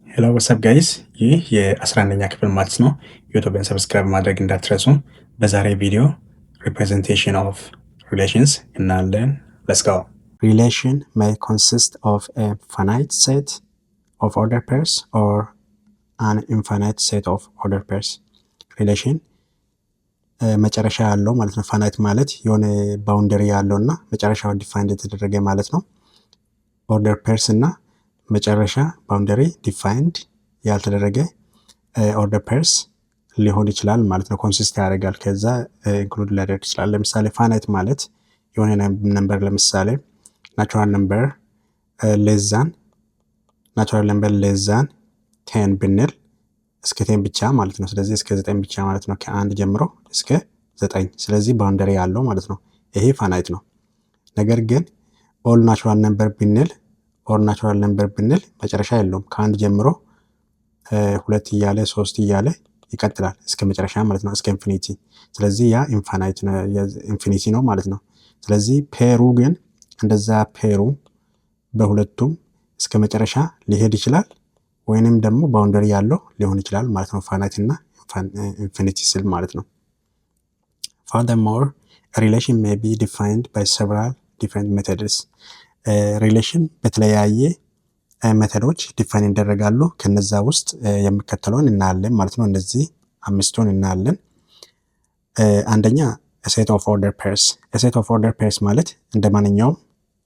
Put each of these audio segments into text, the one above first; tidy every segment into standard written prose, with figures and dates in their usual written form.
ሄሎ ወሳብ ጋይስ፣ ይህ የ11ኛ ክፍል ማትስ ነው። ዩቲዩብን ሰብስክራይብ ማድረግ እንዳትረሱ። በዛሬ ቪዲዮ ሪፕሬዘንቴሽን ኦፍ ሪሌሽንስ እናያለን። ሌትስ ጎ። ሪሌሽን may consist of a finite set of ordered pairs or an infinite set of ordered pairs. ሪሌሽን መጨረሻ ያለው ማለት ነው። ፋናይት ማለት የሆነ ባውንደሪ ያለው እና መጨረሻው ዲፋይንድ የተደረገ ማለት ነው። ኦርደር ፔርስ እና መጨረሻ ባውንደሪ ዲፋይንድ ያልተደረገ ኦርደር ፔርስ ሊሆን ይችላል ማለት ነው። ኮንሲስት ያደርጋል ከዛ ኢንክሉድ ሊያደርግ ይችላል። ለምሳሌ ፋናይት ማለት የሆነ ነምበር ለምሳሌ ናቹራል ነምበር ሌዛን ቴን ብንል እስከ ቴን ብቻ ማለት ነው። ስለዚህ እስከ 9 ብቻ ማለት ነው። ከአንድ ጀምሮ እስከ 9 ስለዚህ ባውንደሪ ያለው ማለት ነው። ይሄ ፋናይት ነው። ነገር ግን ኦል ናቹራል ነምበር ብንል መጨረሻ የለውም። ከአንድ ጀምሮ 2 እያለ 3 እያለ ይቀጥላል እስከ መጨረሻ ማለት ነው፣ እስከ ኢንፊኒቲ። ስለዚህ ያ ኢንፊኒቲ ነው ማለት ነው። ስለዚህ ፔሩ ግን እንደዛ ፔሩ በሁለቱም እስከ መጨረሻ ሊሄድ ይችላል ወይንም ደግሞ ባውንደሪ ያለው ሊሆን ይችላል ማለት ነው። ፋናይት እና ኢንፊኒቲ ስል ማለት ነው። Furthermore, a relation may be defined by several different methods. ሪሌሽን በተለያየ ሜተዶች ዲፋይን ይደረጋሉ። ከነዛ ውስጥ የሚከተለውን እናያለን ማለት ነው። እነዚህ አምስቱን እናያለን። አንደኛ ሴት ኦፍ ኦርደር ፔርስ። ሴት ኦፍ ኦርደር ፔርስ ማለት እንደ ማንኛውም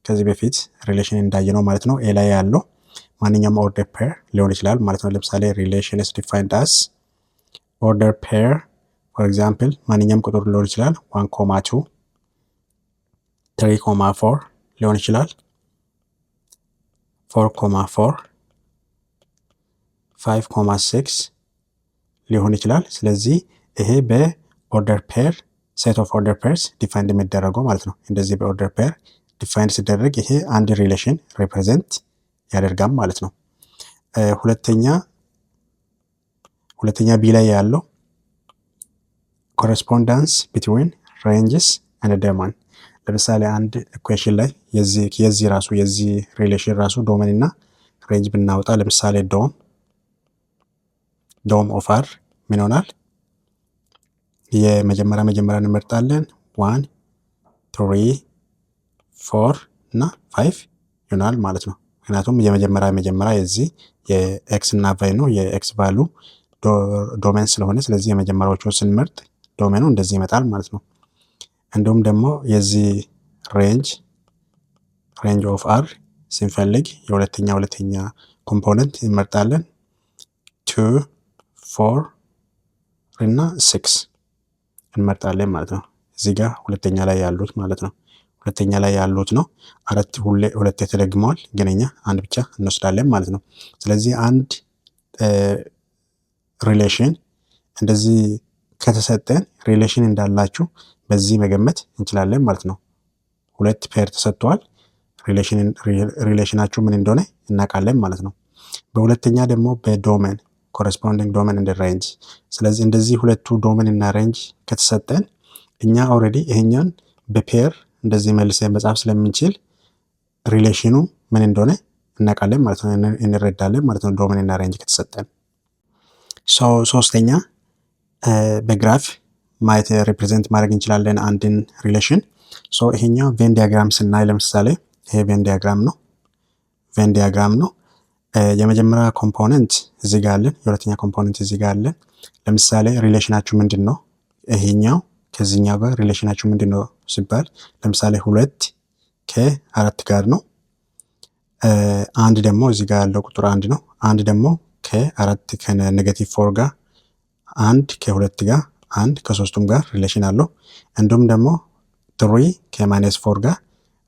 ከዚህ በፊት ሪሌሽን እንዳየነው ማለት ነው ኤ ላይ ያለው ማንኛውም ኦርደር ፔር ሊሆን ይችላል ማለት ነው። ለምሳሌ ሪሌሽን is defined as order pair, for example ማንኛውም ቁጥር ሊሆን ይችላል 1,2 3,4 ሊሆን ይችላል 4,4 5,6 ሊሆን ይችላል። ስለዚህ ይሄ በኦርደር ፔር ሴት ኦፍ ኦርደር ፔርስ ዲፋይንድ የሚደረገው ማለት ነው። እንደዚህ በኦርደር ፔር ዲፋይንድ ሲደረግ ይሄ አንድ ሪሌሽን ሪፕሬዘንት ያደርጋል ማለት ነው። ሁለተኛ ቢ ላይ ያለው ኮረስፖንዳንስ ቢትዊን ሬንጅስ ኤንድ ዶሜን። ለምሳሌ አንድ ኢኩዌሽን ላይ የዚህ ሪሌሽን ራሱ ዶሜን እና ሬንጅ ብናወጣ ለምሳሌ ዶም ኦፍ አር ምን ይሆናል? መጀመሪያ እንመርጣለን 1 3 4 እና 5 ይሆናል ማለት ነው። ምክንያቱም የመጀመሪያ የዚህ የኤክስ እና ቫይ ነው የኤክስ ቫሉ ዶሜን ስለሆነ ስለዚህ የመጀመሪያዎቹን ስንመርጥ ዶሜኑ እንደዚህ ይመጣል ማለት ነው። እንዲሁም ደግሞ የዚህ ሬንጅ ኦፍ አር ስንፈልግ የሁለተኛ ኮምፖነንት እንመርጣለን 2 4 እና 6 እንመርጣለን ማለት ነው። እዚህ ጋር ሁለተኛ ላይ ያሉት ማለት ነው። ሁለተኛ ላይ ያሉት ነው። ሁለት ተደግመዋል ግን እኛ አንድ ብቻ እንወስዳለን ማለት ነው። ስለዚህ አንድ ሪሌሽን እንደዚህ ከተሰጠን ሪሌሽን እንዳላችሁ በዚህ መገመት እንችላለን ማለት ነው። ሁለት ፔር ተሰጥቷል። ሪሌሽናችሁ ምን እንደሆነ እናውቃለን ማለት ነው። በሁለተኛ ደግሞ በዶሜን ኮረስፖንዲንግ ዶሜን እንደ ሬንጅ። ስለዚህ እንደዚህ ሁለቱ ዶሜን እና ሬንጅ ከተሰጠን እኛ ኦልሬዲ ይሄኛን በፔር እንደዚህ መልሰን መጻፍ ስለምንችል ሪሌሽኑ ምን እንደሆነ እናውቃለን ማለት ነው፣ እንረዳለን ማለት ነው። ዶሜን እና ሬንጅ ከተሰጠን ሶስተኛ በግራፍ ማየት ሪፕሬዘንት ማድረግ እንችላለን አንድን ሪሌሽን። ይሄኛው ቬን ዲያግራም ስናይ ለምሳሌ ይሄ ቬን ዲያግራም ነው። የመጀመሪያ ኮምፖነንት እዚህ ጋር አለን፣ የሁለተኛ ኮምፖነንት እዚህ ጋር አለን። ለምሳሌ ሪሌሽናችሁ ምንድን ነው? ይሄኛው ከዚህኛው ጋር ሪሌሽናችሁ ምንድን ነው ሲባል ለምሳሌ 2 ከ4 ጋር ነው። አንድ ደግሞ እዚህ ጋር ያለው ቁጥር 1 ነው። አንድ ደግሞ ከ4 ከኔጌቲቭ 4 ጋር፣ አንድ ከ2 ጋር፣ አንድ ከ3ቱም ጋር ሪሌሽን አለው። እንዲሁም ደግሞ 3 ከማይነስ 4 ጋር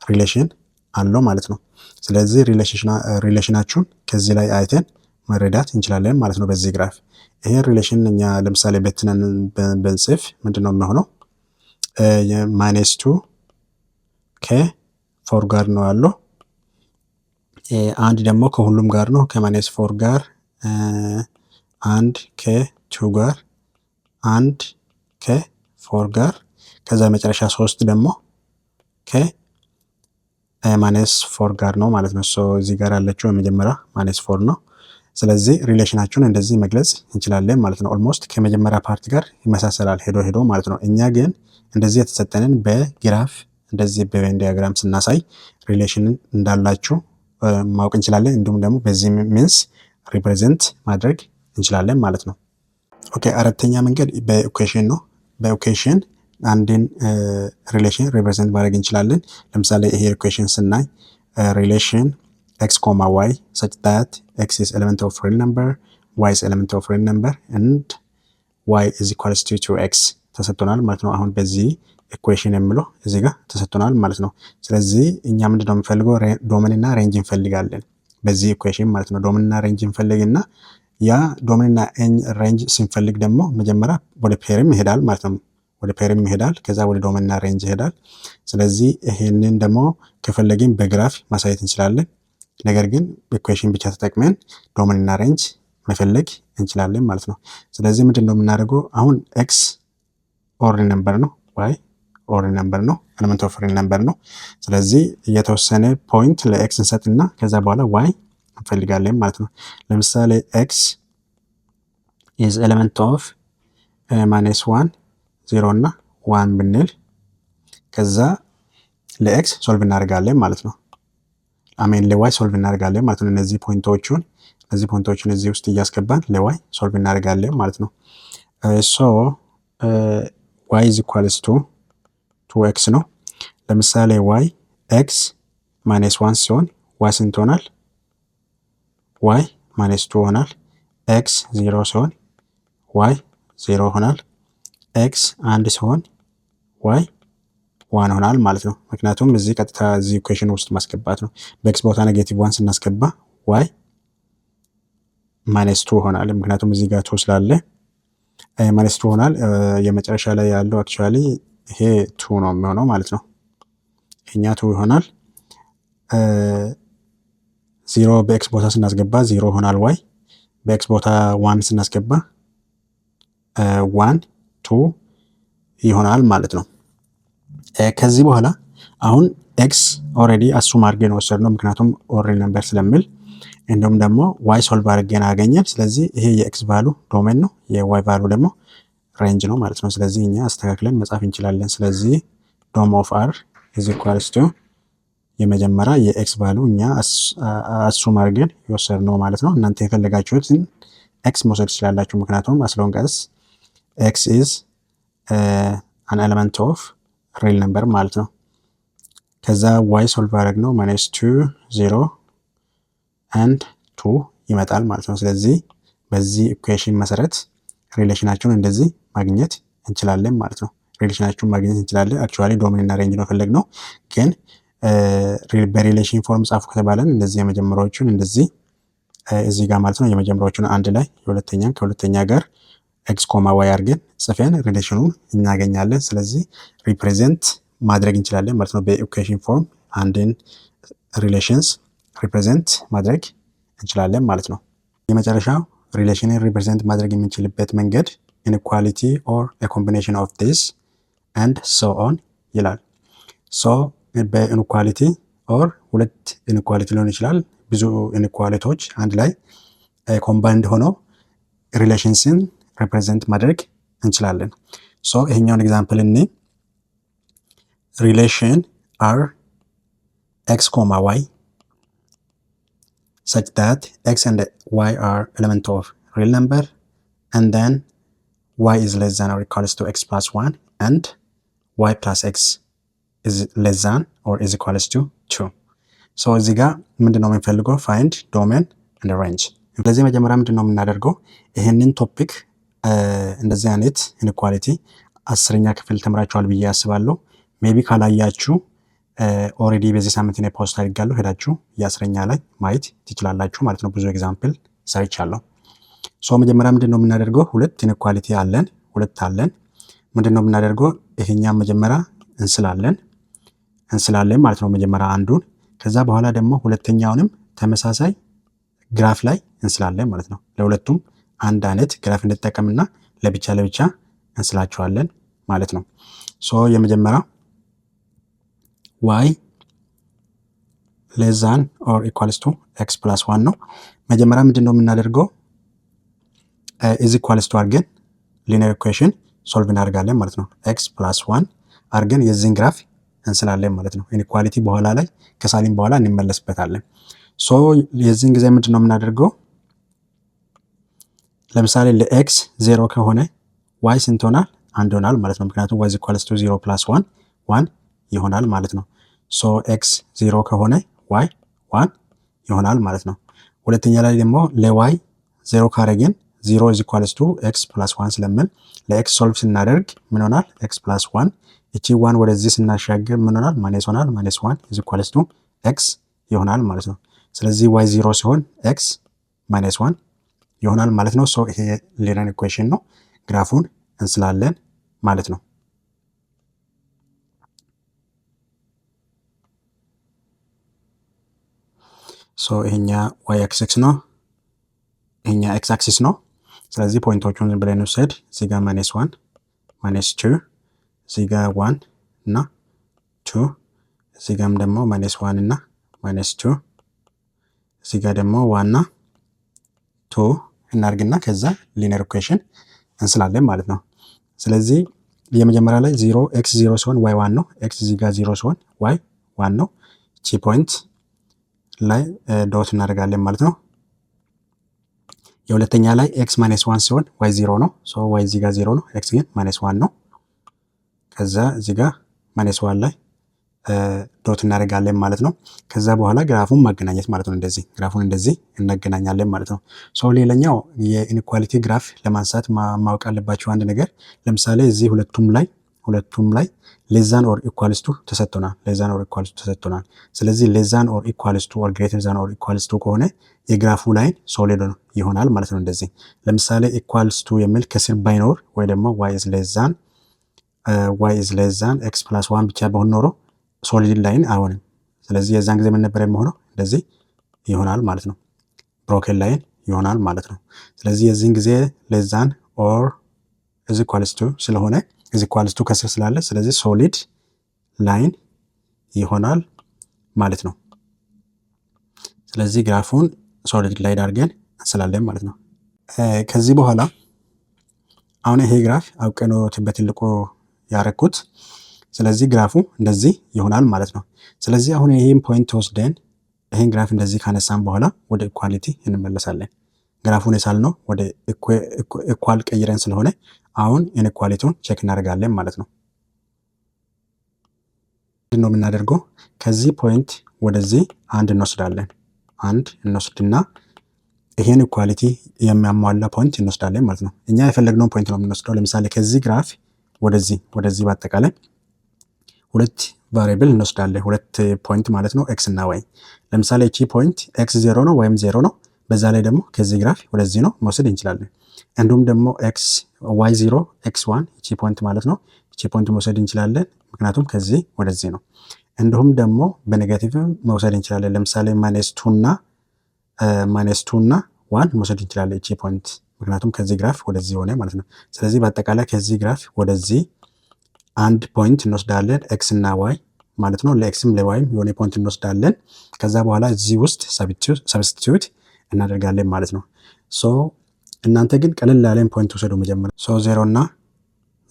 ሪሌሽን አለው ማለት ነው። ስለዚህ ሪሌሽናችሁን ከዚህ ላይ አይተን መረዳት እንችላለን ማለት ነው በዚህ ግራፍ። ይሄ ሪሌሽን እኛ ለምሳሌ በትነን በንጽፍ ምንድነው የሚሆነው? ማይነስ 2 ከ4 ጋር ነው ያለው። አንድ ደግሞ ከሁሉም ጋር ነው፣ ከማይነስ 4 ጋር፣ አንድ ከ2 ጋር፣ አንድ ከ4 ጋር፣ ከዛ መጨረሻ 3 ደግሞ ከማይነስ 4 ጋር ነው ማለት ነው። እዚህ ጋር ያለችው የመጀመሪያ ማይነስ 4 ነው። ስለዚህ ሪሌሽናቸውን እንደዚህ መግለጽ እንችላለን ማለት ነው። ኦልሞስት ከመጀመሪያ ፓርት ጋር ይመሳሰላል ሄዶ ማለት ነው። እኛ ግን እንደዚህ የተሰጠንን በግራፍ እንደዚህ በቬን ዲያግራም ስናሳይ ሪሌሽንን እንዳላችሁ ማወቅ እንችላለን። እንዲሁም ደግሞ በዚህ ሚንስ ሪፕሬዘንት ማድረግ እንችላለን ማለት ነው። ኦኬ፣ አራተኛ መንገድ በኢኩዌሽን ነው። በኢኩዌሽን አንድን ሪሌሽን ሪፕሬዘንት ማድረግ እንችላለን። ለምሳሌ ይሄ ኢኩዌሽን ስናይ ሪሌሽን x, y such that x is element of real number, y is element of real number and y is equals to 2x ተሰጥቶናል ማለት ነው። አሁን በዚህ ኢኩዌሽን የሚለው እዚህ ጋር ተሰጥቶናል ማለት ነው። ስለዚህ እኛ ምንድነው የምንፈልገው? ዶሜን እና ሬንጅ እንፈልጋለን በዚህ ኢኩዌሽን ማለት ነው። ዶሜን እና ሬንጅ እንፈልግና ያ ዶሜን እና ሬንጅ ስንፈልግ ደግሞ መጀመሪያ ወደ ፔርም ይሄዳል ማለት ነው። ወደ ፔርም ይሄዳል፣ ከዛ ወደ ዶሜን እና ሬንጅ ይሄዳል። ስለዚህ ይሄንን ደግሞ ከፈለግን በግራፍ ማሳየት እንችላለን። ነገር ግን ኢኩዌሽን ብቻ ተጠቅመን ዶሜን እና ሬንጅ መፈለግ እንችላለን ማለት ነው። ስለዚህ ምንድነው የምናደርገው? አሁን ኤክስ ኦርዲናሪ ነምበር ነው፣ ዋይ ኦርዲናሪ ነምበር ነው፣ ኤሌመንት ኦፍ ሪል ነምበር ነው። ስለዚህ የተወሰነ ፖይንት ለኤክስ እንሰጥና ከዛ በኋላ ዋይ እንፈልጋለን ማለት ነው። ለምሳሌ ኤክስ ኢዝ ኤሌመንት ኦፍ -1 0 እና 1 ብንል ከዛ ለኤክስ ሶልቭ እናደርጋለን ማለት ነው። አሜን ለዋይ ሶልቭ እናደርጋለን ማለት ነው። እነዚህ ፖይንቶችን እዚህ ውስጥ እያስገባን ለዋይ ሶልቭ እናደርጋለን ማለት ነው። ሶ ዋይ ኢዝ ኢኳልስ ቱ 2x ነው። ለምሳሌ ዋይ ኤክስ -1 ሲሆን ዋይ ስንት ይሆናል? ዋይ -2 ይሆናል። ኤክስ 0 ሲሆን ዋይ 0 ይሆናል። ኤክስ 1 ሲሆን ዋይ 1 ይሆናል ማለት ነው። ምክንያቱም እዚህ ቀጥታ እዚህ ኢኩዌሽን ውስጥ ማስገባት ነው። በኤክስ ቦታ -1 ስናስገባ ዋይ -2 ይሆናል። ምክንያቱም እዚህ ጋር 2 ስላለ -2 ይሆናል። የመጨረሻ ላይ ያለው አክቹአሊ ይሄ 2 ነው የሚሆነው ማለት ነው። ይሄኛ 2 ይሆናል። 0 በኤክስ ቦታ ስናስገባ 0 ይሆናል። ዋይ በኤክስ ቦታ 1 ስናስገባ 1 2 ይሆናል ማለት ነው። ከዚህ በኋላ አሁን ኤክስ ኦልሬዲ አሱም አድርገን ወሰድነው፣ ምክንያቱም ኦሪጂናል ነምበር ስለሚል። እንዲሁም ደግሞ ዋይ ሶልቭ አድርገን አገኘን። ስለዚህ ይሄ የኤክስ ቫሉ ዶሜን ነው፣ የዋይ ቫሉ ደግሞ ሬንጅ ነው ማለት ነው። ስለዚህ እኛ አስተካክለን መጻፍ እንችላለን። ስለዚህ ዶም ኦፍ አር ኢዝ ኢኳልስ ቱ የመጀመሪያ የኤክስ ቫሉ እኛ አሱም አድርገን የወሰድነው ማለት ነው። እናንተ የፈለጋችሁትን ኤክስ መውሰድ ትችላላችሁ፣ ምክንያቱም as long as ኤክስ ኢዝ an element of ሪል ነምበር ማለት ነው። ከዛ ዋይ ሶልቭ አደረግነው -2 0 and 2 ይመጣል ማለት ነው። ስለዚህ በዚህ ኢኩዌሽን መሰረት ሪሌሽናቸውን እንደዚህ ማግኘት እንችላለን ማለት ነው። ሪሌሽናቸውን ማግኘት እንችላለን። አክቹአሊ ዶሜን እና ሬንጅ ነው ፈለግነው፣ ግን በሪሌሽን ፎርም ጻፉ ከተባለን እንደዚህ የመጀመሪያዎቹን እንደዚህ እዚህ ጋር ማለት ነው የመጀመሪያዎቹን አንድ ላይ የሁለተኛን ከሁለተኛ ጋር ኤክስ ኮማ ዋይ አድርገን ጽፈን ሪሌሽኑን እናገኛለን። ስለዚህ ሪፕሬዘንት ማድረግ እንችላለን ማለት ነው። በኢኩዌሽን ፎርም አንድን ሪሌሽንስ ሪፕሬዘንት ማድረግ እንችላለን ማለት ነው። የመጨረሻው ሪሌሽንን ሪፕሬዘንት ማድረግ የምንችልበት መንገድ ኢንኢኳሊቲ ኦር ኤ ኮምቢኔሽን ኦፍ ዲስ ኤንድ ሶ ኦን ይላል። ሶ በኢንኢኳሊቲ ኦር ሁለት ኢንኢኳሊቲ ሊሆን ይችላል፣ ብዙ ኢንኢኳሊቲዎች አንድ ላይ ኮምባይንድ ሆነው ሪሌሽንስን ሪፕሬዘንት ማድረግ እንችላለን። ሶ ይሄኛውን ኤግዛምፕል እኔ ሪሌሽን አር ኤክስ ኮማ ዋይ such that x and y are element of real number and then y is less than or equals to x plus 1 and y plus x is less than or is equals to 2. so እዚህ ጋር ምንድነው የምንፈልገው? find domain and range። ስለዚህ መጀመሪያ ምንድነው የምናደርገው? ይሄንን ቶፒክ እንደዚህ አይነት ኢንኢኳሊቲ 10ኛ ክፍል ተምራችኋል ብዬ አስባለሁ። ሜቢ ካላያችሁ ኦልሬዲ በዚህ ሳምንት እኔ ፖስት አድርጋለሁ፣ ሄዳችሁ የ10ኛ ላይ ማየት ትችላላችሁ ማለት ነው። ብዙ ኤግዛምፕል ሰርቻለሁ። ሶ መጀመሪያ ምንድነው የምናደርገው? ሁለት ኢንኢኳሊቲ አለን፣ ሁለት አለን። ምንድነው የምናደርገው? ይሄኛው መጀመሪያ እንስላለን ማለት ነው፣ መጀመሪያ አንዱን። ከዛ በኋላ ደግሞ ሁለተኛውንም ተመሳሳይ ግራፍ ላይ እንስላለን ማለት ነው። ለሁለቱም አንድ አይነት ግራፍ እንጠቀምና ለብቻ ለብቻ እንስላቸዋለን ማለት ነው። ሶ የመጀመሪያው y less than or equals to x plus 1 ነው። መጀመሪያ ምንድን ነው የምናደርገው? ኢዝ ኢኳልስ ቱ አድርገን ሊኒየር ኢኩዌሽን ሶልቭ እናደርጋለን ማለት ነው። ኤክስ ፕላስ 1 አድርገን የዚህን ግራፍ እንስላለን ማለት ነው። ኢንኢኳሊቲ በኋላ ላይ ከሳሊን በኋላ እንመለስበታለን። ሶ የዚህን ጊዜ ምንድን ነው የምናደርገው? ለምሳሌ ለኤክስ 0 ከሆነ ዋይ ስንት ይሆናል? 1 ይሆናል ማለት ነው። ምክንያቱም ዋይ ኢኳልስ ቱ 0 ፕላስ 1 1 ይሆናል ማለት ነው። ሶ ኤክስ 0 ከሆነ ዋይ 1 ይሆናል ማለት ነው። ሁለተኛ ላይ ደግሞ ለዋይ 0 ካረግን 0 ኢዝ ኢኳልስ ቱ ኤክስ ፕላስ 1 ስለምን ለኤክስ ሶልቭ ስናደርግ ምን ይሆናል? ኤክስ ፕላስ 1 እቺ 1 ወደዚህ ስናሻገር ምን ይሆናል? ማይነስ ይሆናል። ማይነስ 1 ኢዝ ኢኳልስ ቱ ኤክስ ይሆናል ማለት ነው። ስለዚህ ዋይ 0 ሲሆን ኤክስ ማይነስ 1 ይሆናል ማለት ነው። ሶ ይሄ ሊኒየር ኢኩዌሽን ነው። ግራፉን እንስላለን ማለት ነው። ሶ ይሄኛ ዋይ አክሲስ ነው፣ ይሄኛ ኤክስ አክሲስ ነው። ስለዚህ ፖይንቶቹን ዝም ብለን እንውሰድ። እዚህ ጋር ማይነስ 1 ማይነስ 2 እዚህ ጋር 1 እና 2 እዚህ ጋርም ደግሞ ማይነስ 1 እና ማይነስ 2 እዚህ ጋር ደግሞ 1 እና 2 እናርግና ከዛ ሊኒየር ኢኩዌሽን እንስላለን ማለት ነው። ስለዚህ የመጀመሪያ ላይ 0 ኤክስ 0 ሲሆን ዋይ 1 ነው። ኤክስ እዚህ ጋር 0 ሲሆን ዋይ 1 ነው። እቺ ፖይንት ላይ ዶት እናደርጋለን ማለት ነው። የሁለተኛ ላይ ኤክስ ማይነስ 1 ሲሆን ዋይ 0 ነው። ሶ ዋይ እዚህ ጋር 0 ነው፣ ኤክስ ግን ማይነስ 1 ነው። ከዛ እዚህ ጋር ማይነስ 1 ላይ ዶት እናደርጋለን ማለት ነው። ከዛ በኋላ ግራፉን ማገናኘት ማለት ነው። እንደዚህ ግራፉን እንደዚህ እናገናኛለን ማለት ነው። ሶ ሌላኛው የኢንኢኳሊቲ ግራፍ ለማንሳት ማወቅ አለባቸው አንድ ነገር። ለምሳሌ እዚህ ሁለቱም ላይ ሌዛን ኦር ኢኳልስ ቱ ተሰጥቶናል። ሌዛን ኦር ኢኳልስ ቱ ተሰጥቶናል። ስለዚህ ሌዛን ኦር ኢኳልስ ቱ ኦር ግሬተር ዛን ኦር ኢኳልስ ቱ ከሆነ የግራፉ ላይን ሶሊድ ይሆናል ማለት ነው። እንደዚህ ለምሳሌ ኢኳልስ ቱ የሚል ከስር ባይኖር ወይ ደግሞ ዋይ ኢዝ ሌዛን ኤክስ ፕላስ 1 ብቻ በሆን ኖሮ ሶሊድ ላይን አይሆንም። ስለዚህ የዛን ጊዜ ምን ነበር የሚሆነው? እንደዚህ ይሆናል ማለት ነው። ብሮኬን ላይን ይሆናል ማለት ነው። ስለዚህ የዚህን ጊዜ ሌዛን ኦር ኢዝ ኢኳልስ ቱ ስለሆነ ኢዝ ኢኳልስ ቱ ከስር ስላለ ስለዚህ ሶሊድ ላይን ይሆናል ማለት ነው። ስለዚህ ግራፉን ሶሊድ ላይን አድርገን እንስላለን ማለት ነው። ከዚህ በኋላ አሁን ይሄ ግራፍ አውቀነው በትልቁ ያረኩት። ስለዚህ ግራፉ እንደዚህ ይሆናል ማለት ነው። ስለዚህ አሁን ይሄን ፖይንት ወስደን ይሄን ግራፍ እንደዚህ ካነሳን በኋላ ወደ ኢኳሊቲ እንመለሳለን። ግራፉን የሳልነው ወደ ኢኳል ቀይረን ስለሆነ አሁን ኢንኢኳሊቲውን ቼክ እናደርጋለን ማለት ነው። ምንድን ነው የምናደርገው? ከዚህ ፖይንት ወደዚህ አንድ እንወስድና ይሄን ኢኳሊቲ የሚያሟላ ፖይንት እንወስዳለን ማለት ነው። እኛ የፈለግነውን ፖይንት ነው የምንወስደው። ለምሳሌ ከዚህ ግራፍ ወደዚህ በአጠቃላይ ሁለት ቫሪያብል እንወስዳለን፣ ሁለት ፖይንት ማለት ነው፣ ኤክስ እና ዋይ። ለምሳሌ እቺ ፖይንት ኤክስ 0 ነው ወይም 0 ነው። በዛ ላይ ደግሞ ከዚህ ግራፍ ወደዚህ ነው መውሰድ እንችላለን። እንዲሁም ደግሞ ኤክስ ዋይ 0 ኤክስ 1 እቺ ፖይንት ማለት ነው። እቺ ፖይንት መውሰድ እንችላለን፣ ምክንያቱም ከዚህ ወደዚህ ነው። እንዲሁም ደግሞ በኔጋቲቭ መውሰድ እንችላለን። ለምሳሌ ማይነስ 2 እና 1 መውሰድ እንችላለን እቺ ፖይንት፣ ምክንያቱም ከዚህ ግራፍ ወደዚህ ሆነ ማለት ነው። ስለዚህ በአጠቃላይ ከዚህ ግራፍ ወደዚህ አንድ ፖይንት እንወስዳለን፣ ኤክስ እና ዋይ ማለት ነው። ለኤክስም ለዋይም የሆነ ፖይንት እንወስዳለን። ከዛ በኋላ እዚህ ውስጥ ሰብስቲቱት እናደርጋለን ማለት ነው። ሶ እናንተ ግን ቀለል ያለን ፖይንት ውሰዱ መጀመሪያ። ሶ 0 እና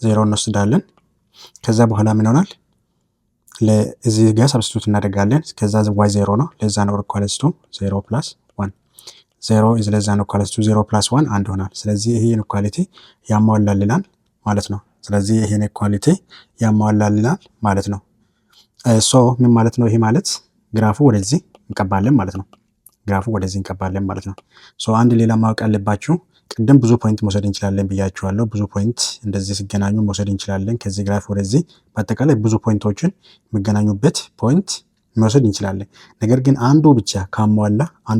0 እንወስዳለን። ከዛ በኋላ ምን ይሆናል? ለዚህ ጋር ሰብስቲቱት እናደርጋለን። ከዛ ዋይ 0 ነው፣ ለዛ ነው ኢኳልስ ቱ 0 ፕላስ 1 0 ኢዝ ለዛ ነው ኢኳልስ ቱ 0 ፕላስ 1 አንድ ይሆናል። ስለዚህ ይሄ ኢኳሊቲ ያሟላልናል ማለት ነው። ስለዚህ ይሄን ኢኳሊቲ ያሟላልናል ማለት ነው። ሶ ምን ማለት ነው? ይሄ ማለት ግራፉ ወደዚህ እንቀባለን ማለት ነው። ሶ አንድ ሌላ ማወቅ ያለባችሁ፣ ቅድም ብዙ ፖይንት መውሰድ እንችላለን ብያችኋለሁ። ብዙ ፖይንት እንደዚህ ሲገናኙ መውሰድ እንችላለን። ከዚህ ግራፍ ወደዚህ በአጠቃላይ ብዙ ፖይንቶችን የሚገናኙበት ፖይንት መውሰድ እንችላለን። ነገር ግን አንዱ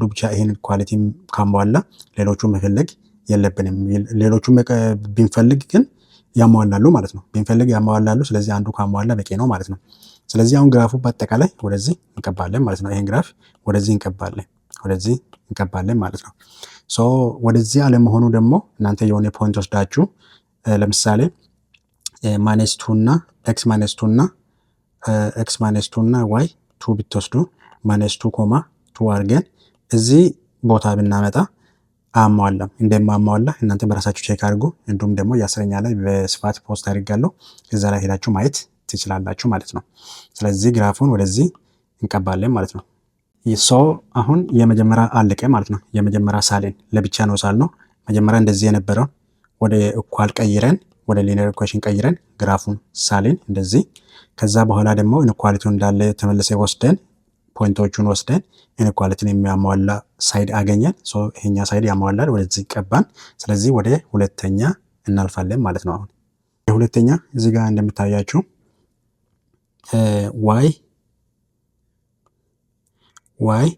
ብቻ ይሄን ኢኳሊቲ ካሟላ ሌሎቹ መፈለግ የለብንም። ሌሎቹ ብንፈልግ ግን ያሟላሉ ማለት ነው። ስለዚህ አንዱ ካሟላ በቂ ነው ማለት ነው። ስለዚህ አሁን ግራፉ በአጠቃላይ ወደዚህ እንቀባለን ማለት ነው። ይሄን ግራፍ ወደዚህ እንቀባለን ማለት ነው። ሶ ወደዚህ አለመሆኑ ደግሞ እናንተ የሆነ ፖይንት ወስዳችሁ ለምሳሌ ማይነስ 2 እና ኤክስ ማይነስ 2 እና ዋይ 2 ብትወስዱ ማይነስ 2 ኮማ 2 አድርገን እዚህ ቦታ ብናመጣ አሟላም እንደማሟላ እናንተ በራሳችሁ ቼክ አድርጉ። እንዲሁም ደግሞ የ10ኛ ላይ በስፋት ፖስት አድርጋለሁ። እዛ ላይ ሄዳችሁ ማየት ትችላላችሁ ማለት ነው። ስለዚህ ግራፉን ወደዚህ እንቀባለን ማለት ነው። ሶ አሁን የመጀመሪያ አለቀ ማለት ነው። የመጀመሪያ ሳልን ለብቻ ነው ሳል ነው። መጀመሪያ እንደዚህ የነበረው ወደ ኢኳል ቀይረን ወደ ሊኒየር ኢኩዌሽን ቀይረን ግራፉን ሳልን እንደዚህ። ከዛ በኋላ ደግሞ ኢንኢኳሊቲውን እንዳለ ተመልሰ ወስደን ፖይንቶቹን ወስደን ኢንኢኳሊቲን የሚያሟላ ሳይድ አገኘን። ሶ ይሄኛ ሳይድ ያሟላል፣ ወደዚህ ቀባን። ስለዚህ ወደ ሁለተኛ እናልፋለን ማለት ነው። አሁን የሁለተኛ እዚህ ጋር እንደምታያችሁ ዋይ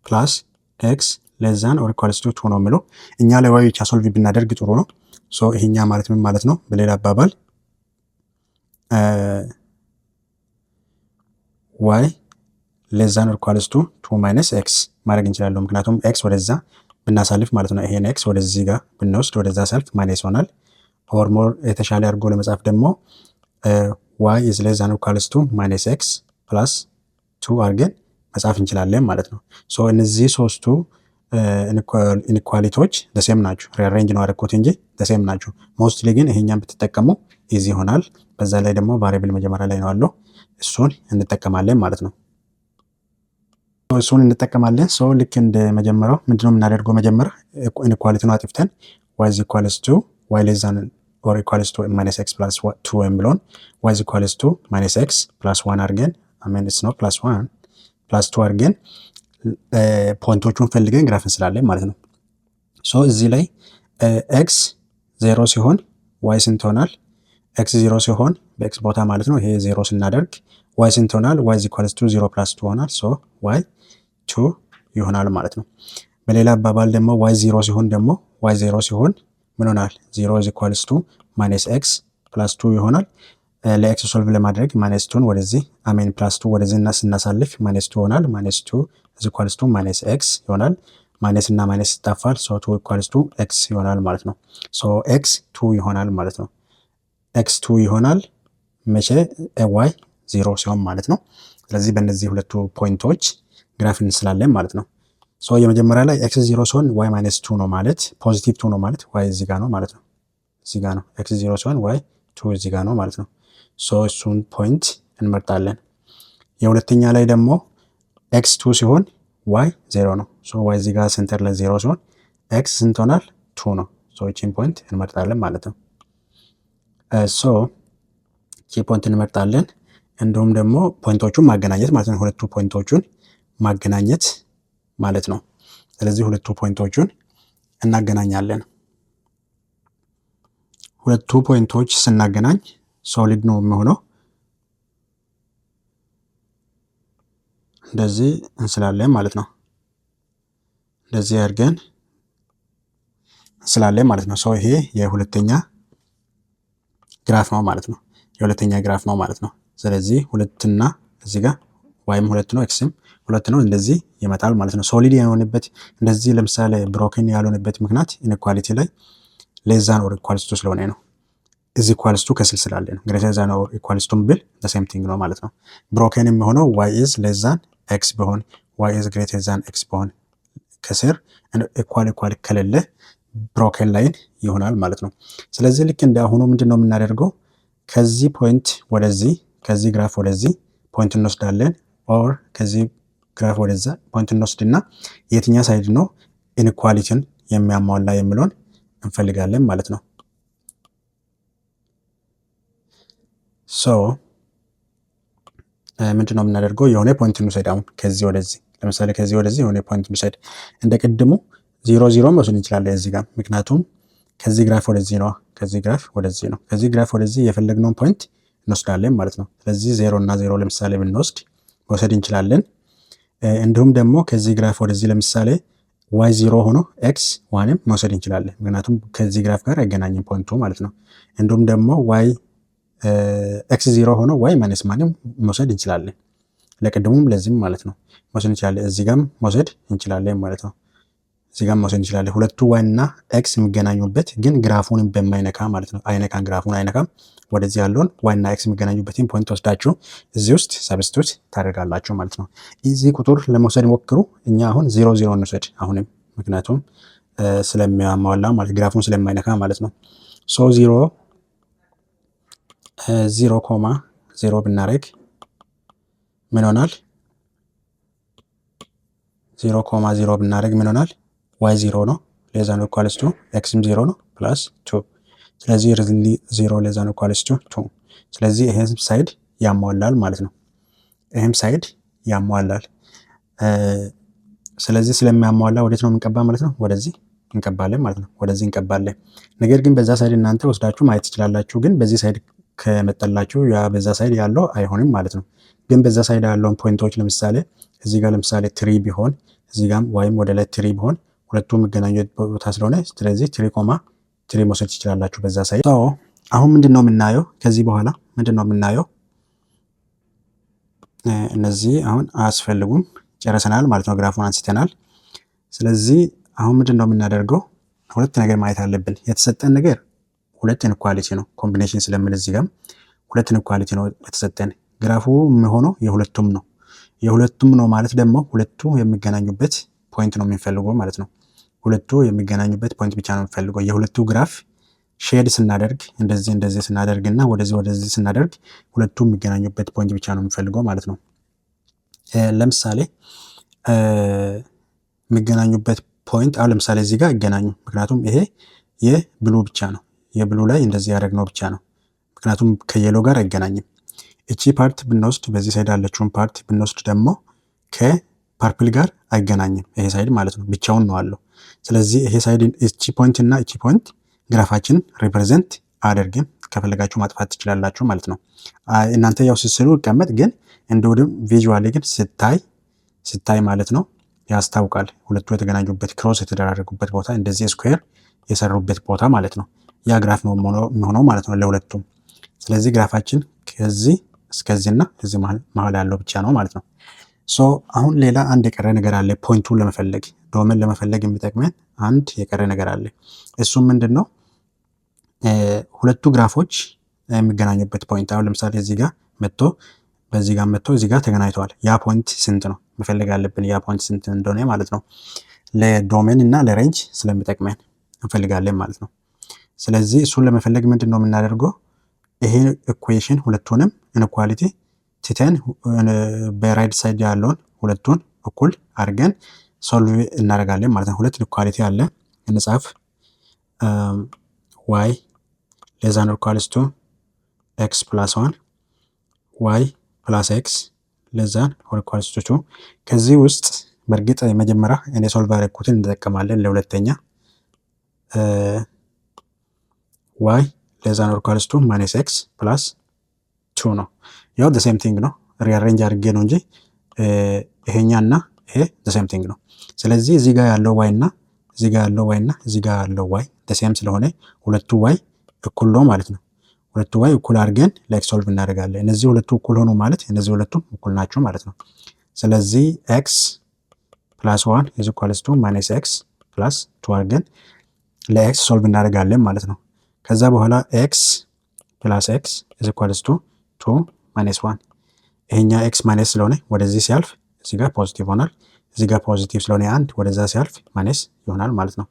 ፕላስ ኤክስ ለዛን ኦር ኢኳልስ ቱ 2 ነው የሚለው። እኛ ለዋይ ብቻ ሶልቭ ብናደርግ ጥሩ ነው። ሶ ይሄኛ ማለት ምን ማለት ነው? በሌላ አባባል ዋይ ለዛን ኦር ኢኳልስ ቱ 2 ማይነስ ኤክስ ማድረግ እንችላለን። ምክንያቱም ኤክስ ወደዛ ብናሳልፍ ማለት ነው። ይሄን ኤክስ ወደዚህ ጋር ብንወስድ ወደዛ ሳልፍ ማይነስ ይሆናል። ኦር ሞር የተሻለ አድርጎ ለመጻፍ ደግሞ ዋይ ኢዝ ሌስ ዛን ኦር ኢኳልስ ቱ ማይነስ ኤክስ ፕላስ 2 አድርገን መጻፍ እንችላለን ማለት ነው። ሶ እነዚህ ሶስቱ ኢንኢኳሊቲዎች ደሴም ናቸው። ሪአሬንጅ ነው አደረኩት እንጂ ደሴም ናቸው። ሞስትሊ ግን ይሄኛን ብትጠቀሙ ኢዚ ይሆናል። በዛ ላይ ደግሞ ቫሪያብል መጀመሪያ ላይ ነው አለው፣ እሱን እንጠቀማለን ማለት ነው። እሱን እንጠቀማለን። ሶ ልክ እንደ መጀመሪያው ምንድነው የምናደርገው? መጀመሪያ ኢንኢኳሊቲውን አጥፍተን ዋይ ኢዝ ኢኳልስ ቱ ዋይ ሌስ ዛን ኦር ኢኳልስ ቱ ማይነስ ኤክስ ፕላስ 2 የሚለውን ዋይ ኢዝ ኢኳልስ ቱ ማይነስ ኤክስ ፕላስ 1 አድርገን ኢትስ ኖት ፕላስ 1 ፕላስ 2 አድርገን ፖይንቶቹን ፈልገን ግራፍ እንስላለን ማለት ነው። ሶ እዚህ ላይ ኤክስ 0 ሲሆን ዋይ ስንት ይሆናል? ኤክስ 0 ሲሆን በኤክስ ቦታ ማለት ነው። ይሄ 0 ስናደርግ ዋይ ስንት ይሆናል? ዋይ ኢዝ ኢኳልስ ቱ 0 ፕላስ 2 ይሆናል። ሶ ዋይ 2 ይሆናል ማለት ነው። በሌላ አባባል ደግሞ ዋይ 0 ሲሆን ደግሞ ዋይ 0 ሲሆን ምን ይሆናል? 0 ኢዝ ኢኳልስ ቱ ማይነስ ኤክስ ፕላስ 2 ይሆናል። ለኤክስ ሶልቭ ለማድረግ ማይነስ 2 ወደዚህ አሜን ፕላስ 2 ወደዚህ እና ስናሳልፍ ማይነስ 2 ይሆናል። ማይነስ 2 ኢዝ ኢኳልስ ቱ ማይነስ ኤክስ ይሆናል። ማይነስ እና ማይነስ ይጣፋል። ሶ 2 ኢኳልስ ቱ ኤክስ ይሆናል ማለት ነው። ሶ ኤክስ 2 ይሆናል ማለት ነው። ኤክስ 2 ይሆናል መቼ? ዋይ 0 ሲሆን ማለት ነው። ስለዚህ በእነዚህ ሁለቱ ፖይንቶች ግራፍ እንስላለን ማለት ነው። ሶ የመጀመሪያ ላይ ኤክስ 0 ሲሆን ዋይ ማይነስ 2 ነው ማለት ፖዚቲቭ 2 ነው ማለት ዋይ እዚህ ጋር ነው ማለት ነው። እዚህ ጋር ነው ኤክስ 0 ሲሆን ዋይ 2 እዚህ ጋር ነው ማለት ነው። ሶ እሱን ፖይንት እንመርጣለን። የሁለተኛ ላይ ደግሞ ኤክስ 2 ሲሆን ዋይ 0 ነው። ሶ ዋይ እዚህ ጋር ሴንተር ላይ 0 ሲሆን ኤክስ ስንት ሆናል? 2 ነው። ሶ እቺን ፖይንት እንመርጣለን ማለት ነው። ሶ እቺ ፖይንት እንመርጣለን። እንዲሁም ደግሞ ፖይንቶቹን ማገናኘት ማለት ነው። ሁለቱ ፖይንቶቹን ማገናኘት ማለት ነው። ስለዚህ ሁለቱ ፖይንቶቹን እናገናኛለን። ሁለቱ ፖይንቶች ስናገናኝ ሶሊድ ነው የሚሆነው። እንደዚህ እንስላለን ማለት ነው። እንደዚህ አድርገን እንስላለን ማለት ነው። ሶ ይሄ የሁለተኛ ግራፍ ነው ማለት ነው። የሁለተኛ ግራፍ ነው ማለት ነው። ስለዚህ ሁለትና እዚህ ጋር ዋይም 2 ነው ኤክስም 2 ነው። እንደዚህ ይመጣል ማለት ነው። ሶሊድ የሆነበት እንደዚህ ለምሳሌ ብሮኬን ያልሆነበት ምክንያት ኢንኢኳሊቲ ላይ ሌስ ዛን ኦር ኢኳልስ ቱ ስለሆነ ነው። ኢዝ ኢኳልስ ቱ ከስል ስላለ ነው። ግሬተር ዛን ኦር ኢኳልስ ቱ ብል ዘ ሴም ቲንግ ነው ማለት ነው። ብሮኬን የሚሆነው ዋይ ኢዝ ሌስ ዛን ኤክስ ቢሆን ዋይ ኢዝ ግሬተር ዛን ኤክስ ቢሆን ከስር ኢኳል ከሌለ ብሮኬን ላይን ይሆናል ማለት ነው። ስለዚህ ልክ እንደ አሁኑ ምንድነው የምናደርገው? ከዚህ ፖይንት ወደዚህ ከዚህ ግራፍ ወደዚህ ፖይንት እንወስዳለን። ኦር ከዚህ ግራፍ ወደዛ ፖይንት እንወስድና የትኛ ሳይድ ነው ኢንኢኳሊቲን የሚያሟላ የሚለውን እንፈልጋለን ማለት ነው። ሶ ምንድነው የምናደርገው? የሆነ ፖይንት እንውሰድ። አሁን ከዚህ ወደዚህ ለምሳሌ ከዚህ ወደዚህ የሆነ ፖይንት እንውሰድ። እንደ ቅድሙ 0 0 መውሰድ እንችላለን እዚህ ጋር፣ ምክንያቱም ከዚህ ግራፍ ወደዚህ ነው፣ ከዚህ ግራፍ ወደዚህ ነው። ከዚህ ግራፍ ወደዚህ የፈለግነውን ፖይንት እንወስዳለን ማለት ነው። ስለዚህ 0 እና 0 ለምሳሌ ብንወስድ መውሰድ እንችላለን። እንዲሁም ደግሞ ከዚህ ግራፍ ወደዚህ ለምሳሌ ዋይ 0 ሆኖ ኤክስ 1ም መውሰድ እንችላለን፣ ምክንያቱም ከዚህ ግራፍ ጋር አይገናኝም ፖይንቱ ማለት ነው። እንዲሁም ደግሞ ዋይ ኤክስ 0 ሆኖ ዋይ ማይነስ ማንም መውሰድ እንችላለን። ለቅድሙም ለዚህም ማለት ነው መውሰድ እንችላለን። እዚህ ጋርም መውሰድ እንችላለን ማለት ነው። እዚህ ጋርም መውሰድ እንችላለን። ሁለቱ ዋይ እና ኤክስ የሚገናኙበት ግን ግራፉን በማይነካ ማለት ነው። አይነካም፣ ግራፉን አይነካም። ወደዚህ ያለውን ዋይ እና ኤክስ የሚገናኙበትን ፖይንት ወስዳችሁ እዚህ ውስጥ ሰብስቲቱት ታደርጋላችሁ ማለት ነው። እዚህ ቁጥር ለመውሰድ ሞክሩ። እኛ አሁን 0 0 እንውሰድ። አሁንም ምክንያቱም ስለሚያሟላ ማለት ግራፉን ስለማይነካ ማለት ነው። ሶ 0 ብናደርግ ምን ሆናል? 0 ብናደርግ ምን ሆናል? y 0 ነው ሌስ ዛን ኦር ኢኳልስ ቱ ኤክስም 0 ነው ፕላስ 2። ስለዚህ ሪዝሊ 0 ሌስ ዛን ኦር ኢኳልስ ቱ 2። ስለዚህ ይሄም ሳይድ ያሟላል ማለት ነው። ይሄም ሳይድ ያሟላል። ስለዚህ ስለሚያሟላ ወዴት ነው የምንቀባ ማለት ነው? ወደዚህ እንቀባለን ማለት ነው። ወደዚህ እንቀባለን። ነገር ግን በዛ ሳይድ እናንተ ወስዳችሁ ማየት ትችላላችሁ። ግን በዚህ ሳይድ ከመጠላችሁ ያ በዛ ሳይድ ያለው አይሆንም ማለት ነው። ግን በዛ ሳይድ ያለውን ፖይንቶች ለምሳሌ እዚህ ጋር ለምሳሌ ትሪ ቢሆን እዚህ ጋር ወይም ወደ ላይ ትሪ ቢሆን ሁለቱም የሚገናኙት ቦታ ስለሆነ ስለዚህ ትሪ መውሰድ ትችላላችሁ በዛ ሳይድ። አሁን ምንድን ነው የምናየው? ከዚህ በኋላ ምንድን ነው የምናየው? እነዚህ አሁን አያስፈልጉም፣ ጨረሰናል ማለት ነው። ግራፉን አንስተናል። ስለዚህ አሁን ምንድን ነው የምናደርገው? ሁለት ነገር ማየት አለብን። የተሰጠን ነገር ሁለት ኢንኳሊቲ ነው። ኮምቢኔሽን ስለምል እዚህ ጋር ሁለት ኢንኳሊቲ ነው የተሰጠን። ግራፉ የሚሆነው የሁለቱም ነው። የሁለቱም ነው ማለት ደግሞ ሁለቱ የሚገናኙበት ፖይንት ነው የሚፈልገው ማለት ነው። ሁለቱ የሚገናኙበት ፖይንት ብቻ ነው የሚፈልገው። የሁለቱ ግራፍ ሼድ ስናደርግ እንደዚህ ስናደርግ እና ወደዚህ ስናደርግ ሁለቱ የሚገናኙበት ፖይንት ብቻ ነው የሚፈልገው ማለት ነው። ለምሳሌ የሚገናኙበት ፖይንት አሁን ለምሳሌ እዚህ ጋር ይገናኙ። ምክንያቱም ይሄ የብሉ ብቻ ነው። የብሉ ላይ እንደዚህ ያደረግነው ብቻ ነው። ምክንያቱም ከየሎ ጋር አይገናኝም። እቺ ፓርት ብንወስድ በዚህ ሳይድ ያለችውን ፓርት ብንወስድ ደግሞ ከፓርፕል ጋር አይገናኝም። ይሄ ሳይድ ማለት ነው ብቻውን ነው አለው። ስለዚህ ይሄ ሳይድ እቺ ፖይንት እና እቺ ፖይንት ግራፋችን ሪፕሬዘንት አደርግም። ከፈለጋችሁ ማጥፋት ትችላላችሁ ማለት ነው። እናንተ ያው ስስሉ ይቀመጥ፣ ግን እንደውም ቪዥዋሊ ግን ስታይ ማለት ነው ያስታውቃል። ሁለቱ የተገናኙበት ክሮስ የተደራረጉበት ቦታ እንደዚህ ስኩዌር የሰሩበት ቦታ ማለት ነው። ያ ግራፍ ነው የሚሆነው ማለት ነው ለሁለቱም። ስለዚህ ግራፋችን ከዚህ እስከዚህና እዚህ መሀል ያለው ብቻ ነው ማለት ነው። ሶ አሁን ሌላ አንድ የቀረ ነገር አለ። ፖይንቱን ለመፈለግ ዶሜን ለመፈለግ የሚጠቅመን አንድ የቀረ ነገር አለ። እሱም ምንድን ነው? ሁለቱ ግራፎች የሚገናኙበት ፖይንት። አሁን ለምሳሌ እዚህ ጋር መጥቶ በዚህ ጋር መጥቶ እዚህ ጋር ተገናኝተዋል። ያ ፖይንት ስንት ነው መፈለግ ያለብን፣ ያ ፖይንት ስንት እንደሆነ ማለት ነው። ለዶሜን እና ለሬንጅ ስለሚጠቅመን እንፈልጋለን ማለት ነው። ስለዚህ እሱን ለመፈለግ ምንድን ነው የምናደርገው? ይሄ ኢኩዌሽን ሁለቱንም ኢንኳሊቲ ትተን በራይት ሳይድ ያለውን ሁለቱን እኩል አድርገን ሶልቭ እናደርጋለን ማለት ነው። ሁለት ኢኳሊቲ አለ እንጻፍ። ዋይ ሌስ ዛን ኦር ኢኳልስ ቱ ኤክስ ፕላስ 1 ዋይ ፕላስ ኤክስ ሌስ ዛን ኦር ኢኳልስ ቱ 2። ከዚህ ውስጥ በእርግጥ መጀመሪያ እኔ ሶልቭ ያደረኩትን እንጠቀማለን። ለሁለተኛ ዋይ ሌስ ዛን ኦር ኢኳልስ ቱ ማይነስ ኤክስ ፕላስ 2 ነው። ያው ዘ ሴም ቲንግ ነው። ሪአሬንጅ አድርጌ ነው እንጂ ይሄኛና ይሄ ዘ ሴም ቲንግ ነው። ስለዚህ እዚህ ጋር ያለው ዋይ እና እዚህ ጋር ያለው ዋይ እና እዚህ ጋር ያለው ዋይ ዘ ሴም ስለሆነ ሁለቱ ዋይ እኩል ነው ማለት ነው። ሁለቱ ዋይ እኩል አድርገን ለኤክስ ሶልቭ እናደርጋለን። እነዚህ ሁለቱ እኩል ሆኑ ማለት እነዚህ ሁለቱም እኩል ናቸው ማለት ነው። ስለዚህ ኤክስ ፕላስ 1 ኢዝ ኢኳልስ ቱ ማይነስ ኤክስ ፕላስ 2 አድርገን ለኤክስ ሶልቭ እናደርጋለን ማለት ነው። ከዛ በኋላ ኤክስ ፕላስ ኤክስ ኢዝ ኢኳልስ ቱ 2 ማይነስ 1። ይሄኛ ኤክስ ማይነስ ስለሆነ ወደዚህ ሲያልፍ እዚህ ጋር ፖዚቲቭ ይሆናል። እዚህ ጋር ፖዚቲቭ ስለሆነ አንድ ወደዛ ሲያልፍ ማይነስ ይሆናል ማለት ነው።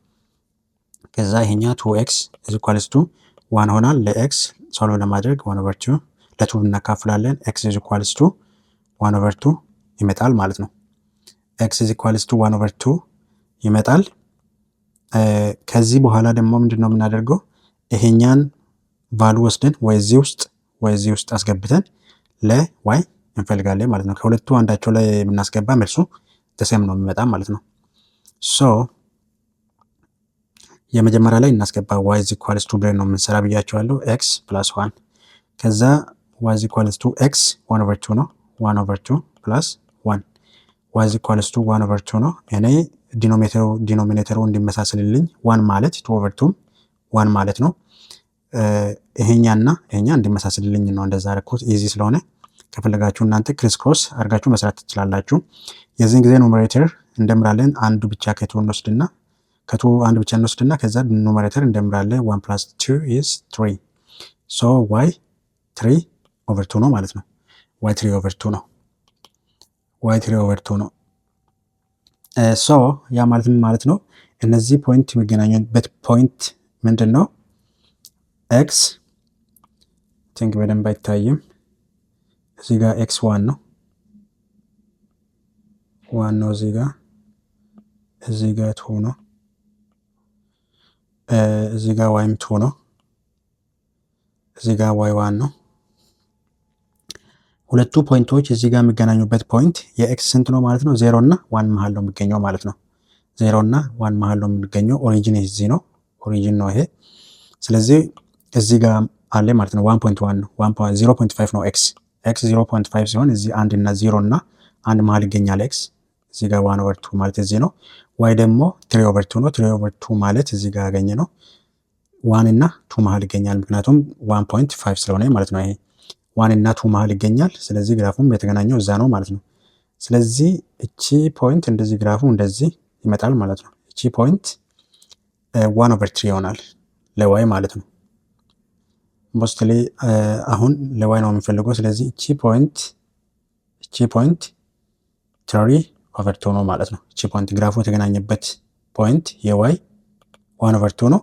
ከዛ ይሄኛ 2x ኢዝ ኢኳልስ ቱ 1 ሆናል። ለኤክስ ሶልቭ ለማድረግ 1/2 ለ2 እናካፍላለን። ኤክስ ኢዝ ኢኳልስ ቱ 1/2 ይመጣል ማለት ነው። ኤክስ ኢዝ ኢኳልስ ቱ 1/2 ይመጣል። ከዚህ በኋላ ደግሞ ምንድነው የምናደርገው? ይሄኛን ቫሉ ወስደን ወይዚህ ውስጥ አስገብተን ለዋይ እንፈልጋለን ማለት ነው። ከሁለቱ አንዳቸው ላይ የምናስገባ መልሱ ተሰም ነው የሚመጣ ማለት ነው። ሶ የመጀመሪያ ላይ እናስገባ y is equals to ብለን ነው የምንሰራ ብያቸዋለሁ። x plus 1 ከዛ y is equals to x 1/2 ነው። 1/2 plus 1 y is equals to 1/2 ነው። እኔ ዲኖሚኔተሩ እንዲመሳሰልልኝ 1 ማለት 2/2 1 ማለት ነው። ይሄኛና ይሄኛ እንዲመሳሰልልኝ ነው እንደዛ አደረኩት። ኢዚ ስለሆነ ከፈለጋችሁ እናንተ ክሪስ ክሮስ አድርጋችሁ መስራት ትችላላችሁ። የዚህን ጊዜ ኑሜሬተር እንደምራለን። አንዱ ብቻ ከቱ እንወስድና አንድ ብቻ እንወስድና ከዛ ኑሜሬተር እንደምራለን። 1 plus 2 is 3 so y 3/2 ነው ማለት ነው። y 3/2 ነው። y 3/2 ነው። ሶ ያ ማለት ምን ማለት ነው? እነዚህ ፖይንት የሚገናኙበት ፖይንት ምንድን ነው? ኤክስ ቲንክ በደንብ አይታይም። እዚህ ጋር ኤክስ ዋን ነው እዚህ ጋር ቱ ነው። እዚህ ጋር ዋይም ቱ ነው። እዚህ ጋር ዋይ ዋን ነው። ሁለቱ ፖይንቶች እዚህ ጋር የሚገናኙበት ፖይንት የኤክስ ስንት ነው ማለት ነው? 0 እና 1 መሃል ነው የሚገኘው ማለት ነው። 0 እና 1 መሃል ነው የሚገኘው። ኦሪጂን እዚህ ነው። ኦሪጂን ነው ይሄ። ስለዚህ እዚህ ጋር አለ ማለት ነው። 1.1 ነው። 0.5 ነው ኤክስ 0.5 ሲሆን እዚህ 1 እና 0 እና 1 መሃል ይገኛል ኤክስ። እዚህ ጋር 1/2 ማለት እዚህ ነው። ዋይ ደግሞ 3/2 ነው። 3/2 ማለት እዚህ ጋር ያገኘ ነው። 1 እና 2 መሃል ይገኛል። ምክንያቱም 1.5 ስለሆነ ማለት ነው። ይሄ 1 እና 2 መሃል ይገኛል። ስለዚህ ግራፉም የተገናኘው እዛ ነው ማለት ነው። ስለዚህ እቺ ፖይንት እንደዚህ ግራፉ እንደዚህ ይመጣል ማለት ነው። እቺ ፖይንት 1/3 ይሆናል ለዋይ ማለት ነው። ሞስትሊ አሁን ለዋይ ነው የሚፈልገው። ስለዚህ እቺ ፖይንት 3/2 ነው ማለት ነው። እቺ ፖይንት ግራፉ የተገናኘበት ፖይንት የዋይ 1/2 ነው።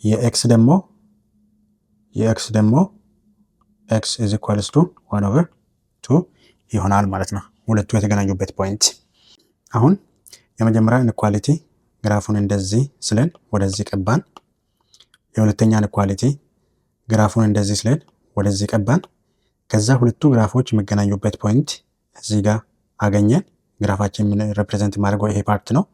የኤክስ ደግሞ x is equals to 1/2 ይሆናል ማለት ነው። ሁለቱ የተገናኙበት ፖይንት። አሁን የመጀመሪያ ኢንኳሊቲ ግራፉን እንደዚህ ስለን ወደዚህ ቀባን። የሁለተኛ ኢንኳሊቲ ግራፉን እንደዚህ ስለን ወደዚህ ቀባን። ከዛ ሁለቱ ግራፎች የሚገናኙበት ፖይንት እዚህ ጋር አገኘን። ግራፋችን ሪፕሬዘንት ማድረገው ይሄ ፓርት ነው።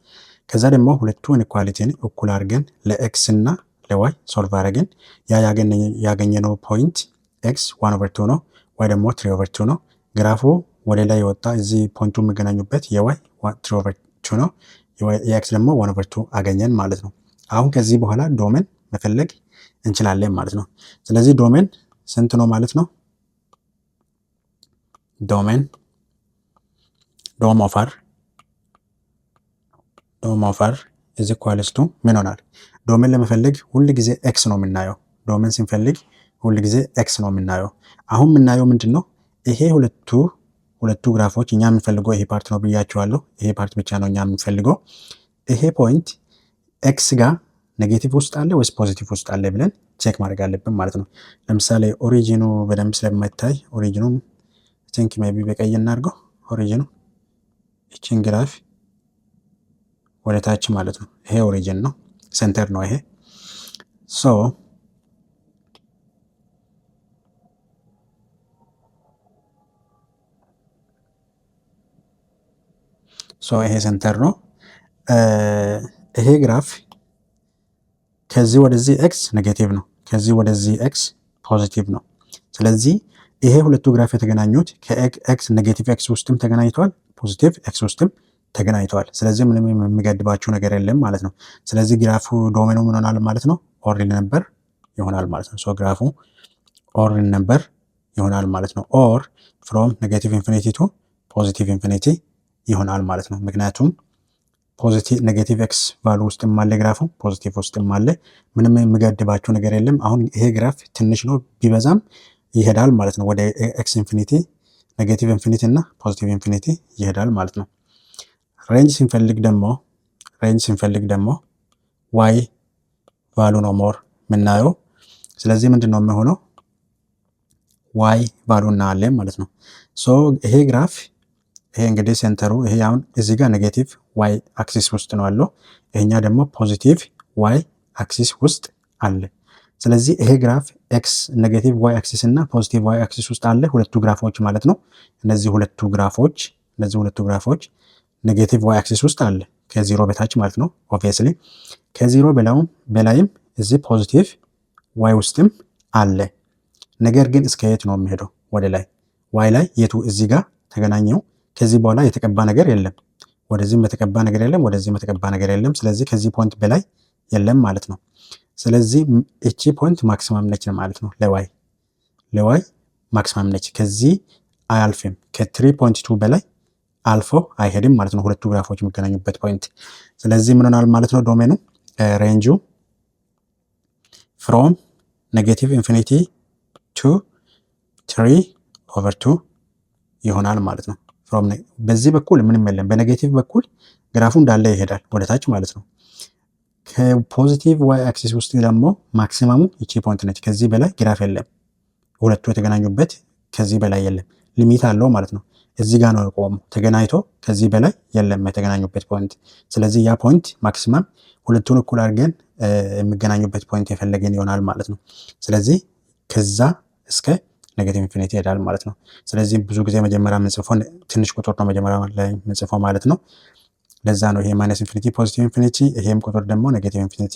ከዛ ደግሞ ሁለቱ ኢንኳሊቲን እኩል አድርገን ለኤክስ እና ለዋይ ሶልቭ አድርገን ያ ያገኘነው ፖይንት ኤክስ 1/2 ነው፣ ዋይ ደግሞ 3/2 ነው። ግራፉ ወደ ላይ የወጣ እዚህ ፖይንቱ የሚገናኙበት የዋይ 3/2 ነው፣ የኤክስ ደግሞ 1/2 አገኘን ማለት ነው። አሁን ከዚህ በኋላ ዶሜን መፈለግ እንችላለን ማለት ነው። ስለዚህ ዶሜን ስንት ነው ማለት ነው? ዶም ኦፍ አር ኢዝ ኢኳልስ ቱ ምን ይሆናል? ዶሜን ለመፈለግ ሁል ጊዜ ኤክስ ነው የምናየው። ዶሜን ስንፈልግ ሁል ጊዜ ኤክስ ነው የምናየው። አሁን የምናየው ምንድን ነው? ይሄ ሁለቱ ግራፎች እኛ የምንፈልገው ይሄ ፓርት ነው ብያቸዋለሁ። ይሄ ፓርት ብቻ ነው እኛ የምንፈልገው። ይሄ ፖይንት ኤክስ ጋር ኔጌቲቭ ውስጥ አለ ወይስ ፖዚቲቭ ውስጥ አለ ብለን ቼክ ማድረግ አለብን ማለት ነው። ለምሳሌ ኦሪጂኑ በደንብ ስለማይታይ ኦሪጂኑ ቲንክ ሜቢ በቀይ እናድርገው። ኦሪጂኑ ይችን ግራፍ ወደ ታች ማለት ነው። ይሄ ኦሪጂን ነው፣ ሴንተር ነው ይሄ። ይሄ ሴንተር ነው። ይሄ ግራፍ ከዚህ ወደዚህ ኤክስ ኔጌቲቭ ነው፣ ከዚህ ወደዚህ ኤክስ ፖዚቲቭ ነው። ስለዚህ ይሄ ሁለቱ ግራፍ የተገናኙት ከኤክስ ኔጌቲቭ ኤክስ ውስጥም ተገናኝተዋል፣ ፖዚቲቭ ኤክስ ውስጥም ተገናኝተዋል። ስለዚህ ምንም የሚገድባችሁ ነገር የለም ማለት ነው። ስለዚህ ግራፉ ዶሜኑ ምን ይሆናል ማለት ነው? ኦርዲን ነበር ይሆናል ማለት ነው። ግራፉ ኦርዲን ነበር ይሆናል ማለት ነው። ኦር ፍሮም ኔጌቲቭ ኢንፊኒቲ ቱ ፖዚቲቭ ኢንፊኒቲ ይሆናል ማለት ነው። ምክንያቱም ፖዚቲቭ ኔጌቲቭ ኤክስ ቫሉ ውስጥም አለ ግራፉ፣ ፖዚቲቭ ውስጥም አለ። ምንም የሚገድባችሁ ነገር የለም። አሁን ይሄ ግራፍ ትንሽ ነው፣ ቢበዛም ይሄዳል ማለት ነው። ወደ ኤክስ ኢንፊኒቲ፣ ኔጌቲቭ ኢንፊኒቲ እና ፖዚቲቭ ኢንፊኒቲ ይሄዳል ማለት ነው። ሬንጅ ስንፈልግ ደግሞ ዋይ ቫሉ ነው ሞር የምናየው። ስለዚህ ምንድን ነው የሚሆነው? ዋይ ቫሉ እናያለን ማለት ነው። ይሄ ግራፍ ይሄ እንግዲህ ሴንተሩ ይሄ አሁን እዚህ ጋር ኔጌቲቭ ዋይ አክሲስ ውስጥ ነው ያለው። ይሄኛ ደግሞ ፖዚቲቭ ዋይ አክሲስ ውስጥ አለ። ስለዚህ ይሄ ግራፍ ኤክስ ኔጌቲቭ ዋይ አክሲስ እና ፖዚቲቭ ዋይ አክሲስ ውስጥ አለ፣ ሁለቱ ግራፎች ማለት ነው። እነዚህ ሁለቱ ግራፎች ኔጌቲቭ ዋይ አክሲስ ውስጥ አለ፣ ከዜሮ በታች ማለት ነው። ኦብቪየስሊ ከዜሮ በላይም እዚህ ፖዚቲቭ ዋይ ውስጥም አለ። ነገር ግን እስከ የት ነው የሚሄደው? ወደ ላይ። ዋይ ላይ የቱ እዚህ ጋር ተገናኘው። ከዚህ በኋላ የተቀባ ነገር የለም። ወደዚህም የተቀባ ነገር የለም፣ ወደዚህም የተቀባ ነገር የለም። ስለዚህ ከዚህ ፖይንት በላይ የለም ማለት ነው። ስለዚህ እቺ ፖይንት ማክሲማም ነች ማለት ነው። ለዋይ ማክሲማም ነች። ከዚህ አያልፍም። ከ3.2 በላይ አልፎ አይሄድም ማለት ነው፣ ሁለቱ ግራፎች የሚገናኙበት ፖይንት። ስለዚህ ምን ሆናል ማለት ነው? ዶሜኑ ሬንጁ ፍሮም ኔጌቲቭ ኢንፊኒቲ ቱ 3/2 ይሆናል ማለት ነው። በዚህ በኩል ምንም የለም። በኔጌቲቭ በኩል ግራፉ እንዳለ ይሄዳል ወደታች ማለት ነው። ከፖዚቲቭ ዋይ አክሲስ ውስጥ ደግሞ ማክሲማሙ ይቺ ፖይንት ነች። ከዚህ በላይ ግራፍ የለም። ሁለቱ የተገናኙበት ከዚህ በላይ የለም። ሊሚት አለው ማለት ነው። እዚህ ጋር ነው የቆመው ተገናኝቶ፣ ከዚህ በላይ የለም የተገናኙበት ፖይንት። ስለዚህ ያ ፖይንት ማክሲማም ሁለቱን እኩል አድርገን የሚገናኙበት ፖይንት የፈለገን ይሆናል ማለት ነው። ስለዚህ ከዛ እስከ ኔጌቲቭ ኢንፊኒቲ ይሄዳል ማለት ነው። ስለዚህ ብዙ ጊዜ መጀመሪያ የምንጽፈው ትንሽ ቁጥር ነው መጀመሪያ ላይ የምንጽፈው ማለት ነው። ለዛ ነው ይሄ ማይነስ ኢንፊኒቲ ፖዚቲቭ ኢንፊኒቲ፣ ይሄም ቁጥር ደግሞ ኔጌቲቭ ኢንፊኒቲ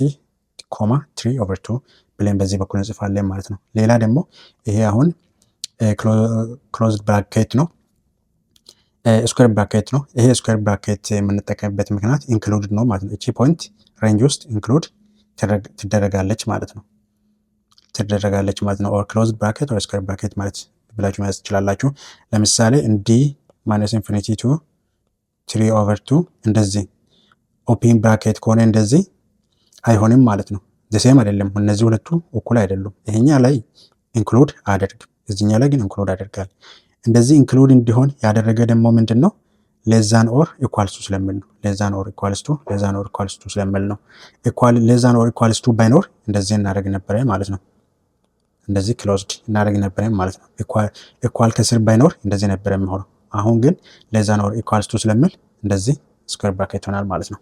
ኮማ 3/2 ብለን በዚህ በኩል እንጽፋለን ማለት ነው። ሌላ ደግሞ ይሄ አሁን ክሎዝድ ብራኬት ነው፣ ስኩዌር ብራኬት ነው። ይሄ ስኩዌር ብራኬት የምንጠቀምበት ምክንያት ኢንክሉድ ነው ማለት ነው። እቺ ፖይንት ሬንጅ ውስጥ ኢንክሉድ ትደረጋለች ማለት ነው ኦር ክሎዝድ ብራኬት ኦር ስኩዌር ብራኬት ማለት ብላችሁ መያዝ ትችላላችሁ። ለምሳሌ እንዲህ ማይነስ ኢንፊኒቲ ቱ 3/2 እንደዚህ ኦፕን ብራኬት ከሆነ እንደዚህ አይሆንም ማለት ነው። ዘሴም አይደለም፣ እነዚህ ሁለቱ እኩል አይደሉም። ይሄኛ ላይ ኢንክሉድ አያደርግም፣ እዚህኛ ላይ ግን ኢንክሉድ ያደርጋል። እንደዚህ ኢንክሉድ እንዲሆን ያደረገ ደግሞ ምንድነው? ሌዛን ኦር ኢኳልስ ቱ ስለሚል ነው። ሌዛን ኦር ኢኳልስ ቱ ስለሚል ነው። ሌዛን ኦር ኢኳልስ ቱ ባይኖር እንደዚህ እናደርግ ነበረ ማለት ነው። እንደዚህ ክሎዝድ እናደርግ ነበረ ማለት ነው። ኢኳል ከስር ባይኖር እንደዚህ ነበረ የሚሆነው። አሁን ግን ሌዛን ኦር ኢኳልስ ቱ ስለሚል እንደዚህ ስኩዌር ብራኬት ይሆናል ማለት ነው።